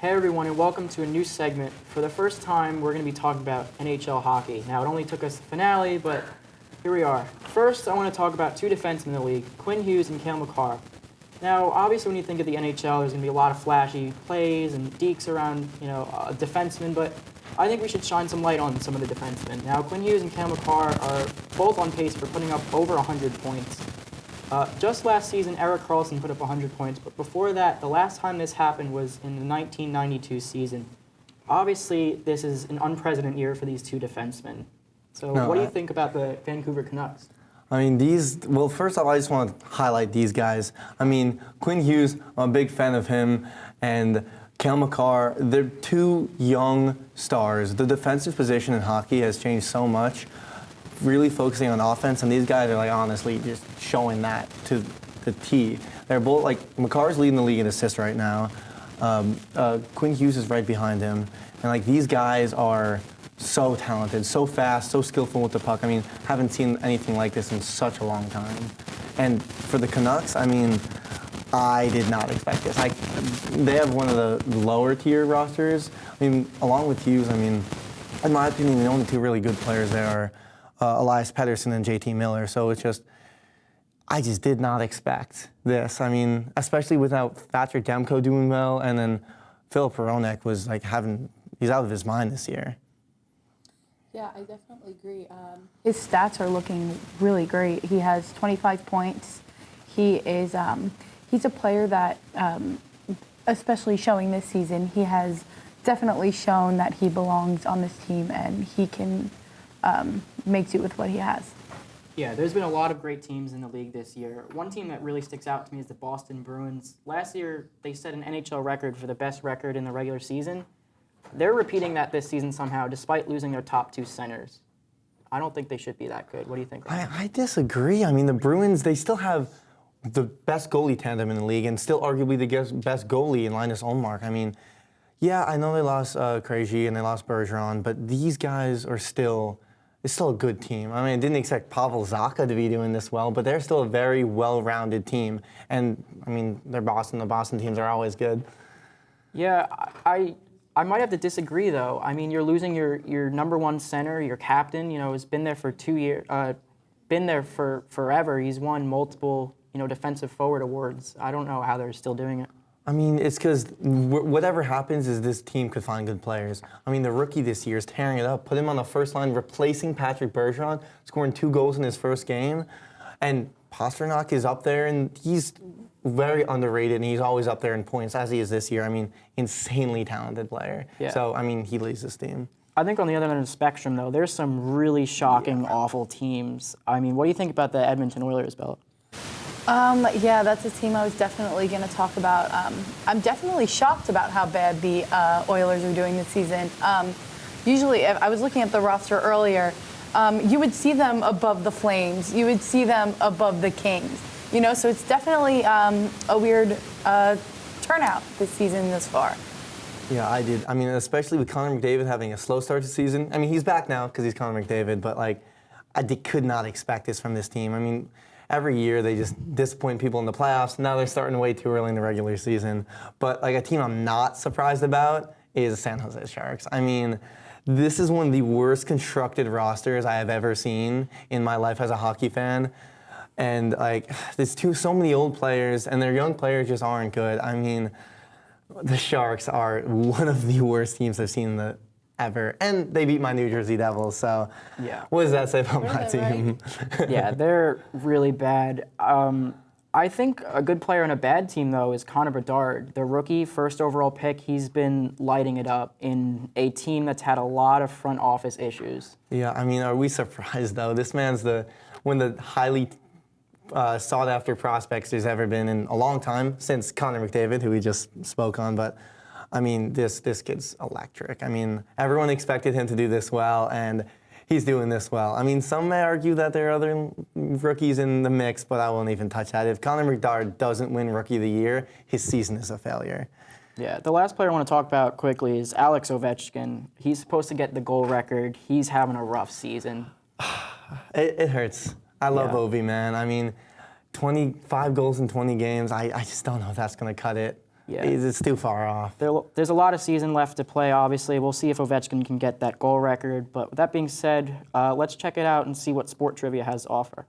Hey everyone, and welcome to a new segment. For the first time, we're going to be talking about NHL hockey. Now, it only took us the finale, but here we are. First, I want to talk about two defensemen in the league, Quinn Hughes and Cale Makar. Now, obviously, when you think of the NHL, there's going to be a lot of flashy plays and deeks around, defensemen, but I think we should shine some light on some of the defensemen. Now, Quinn Hughes and Cale Makar are both on pace for putting up over 100 points. Just last season, Erik Karlsson put up 100 points, but before that, the last time this happened was in the 1992 season. Obviously, this is an unprecedented year for these two defensemen. So what do you think about the Vancouver Canucks? I mean, first off, I just want to highlight these guys. I mean, Quinn Hughes, I'm a big fan of him, and Cale Makar, they're two young stars. The defensive position in hockey has changed so much, really focusing on offense, and these guys are, honestly just showing that to the T. They're both, Makar's leading the league in assists right now. Quinn Hughes is right behind him, and, these guys are so talented, so fast, so skillful with the puck. I mean, haven't seen anything like this in such a long time. And for the Canucks, I mean, I did not expect this. They have one of the lower tier rosters. I mean, along with Hughes, I mean, in my opinion, the only two really good players there are Elias Pettersson and JT Miller. So I just did not expect this. I mean, especially without Thatcher Demko doing well, and then Philip Hronek was he's out of his mind this year. Yeah, I definitely agree. His stats are looking really great. He has 25 points. He is he's a player that, especially showing this season, he has definitely shown that he belongs on this team and he can make do with what he has. Yeah, there's been a lot of great teams in the league this year. One team that really sticks out to me is the Boston Bruins. Last year, they set an NHL record for the best record in the regular season. They're repeating that this season somehow, despite losing their top two centers. I don't think they should be that good. What do you think? I disagree. I mean, the Bruins, they still have the best goalie tandem in the league and still arguably the best goalie in Linus Ullmark. I mean, yeah, I know they lost Krejci and they lost Bergeron, but these guys are still a good team. I mean, I didn't expect Pavel Zacha to be doing this well, but they're still a very well-rounded team. And, I mean, they're Boston. The Boston teams are always good. Yeah, I might have to disagree, though. I mean, you're losing your number one center, your captain, has been there for 2 years, been there for forever. He's won multiple, defensive forward awards. I don't know how they're still doing it. I mean, it's because whatever happens is this team could find good players. I mean, the rookie this year is tearing it up. Put him on the first line, replacing Patrick Bergeron, scoring 2 goals in his first game. And Pastrnak is up there, and he's very underrated, and he's always up there in points, as he is this year. I mean, insanely talented player. Yeah. So, I mean, he leads this team. I think on the other end of the spectrum, though, there's some really shocking, awful teams. I mean, what do you think about the Edmonton Oilers, Bella? Yeah, that's a team I was definitely going to talk about. I'm definitely shocked about how bad the Oilers are doing this season. Usually, I was looking at the roster earlier, you would see them above the Flames. You would see them above the Kings. So it's definitely a weird turnout this season this far. Yeah, I did. I mean, especially with Connor McDavid having a slow start to the season. I mean, he's back now because he's Connor McDavid, but, I could not expect this from this team. I mean, every year they just disappoint people in the playoffs. Now they're starting way too early in the regular season. But, a team I'm not surprised about is the San Jose Sharks. I mean, this is one of the worst constructed rosters I have ever seen in my life as a hockey fan. And, there's so many old players, and their young players just aren't good. I mean, the Sharks are one of the worst teams I've seen ever. And they beat my New Jersey Devils, so yeah. What does that say about my team? Right? Yeah, they're really bad. I think a good player on a bad team, though, is Connor Bedard. The rookie, first overall pick, he's been lighting it up in a team that's had a lot of front office issues. Yeah, I mean, are we surprised, though? This man's one of the highly sought-after prospects there's ever been in a long time, since Connor McDavid, who we just spoke on. But, I mean, this kid's electric. I mean, everyone expected him to do this well, and he's doing this well. I mean, some may argue that there are other rookies in the mix, but I won't even touch that. If Connor McDavid doesn't win Rookie of the Year, his season is a failure. Yeah, the last player I want to talk about quickly is Alex Ovechkin. He's supposed to get the goal record. He's having a rough season. It hurts. I love Ovi, man. I mean, 25 goals in 20 games. I just don't know if that's going to cut it. Yeah. It's too far off. There's a lot of season left to play, obviously. We'll see if Ovechkin can get that goal record. But with that being said, let's check it out and see what Sport Trivia has to offer.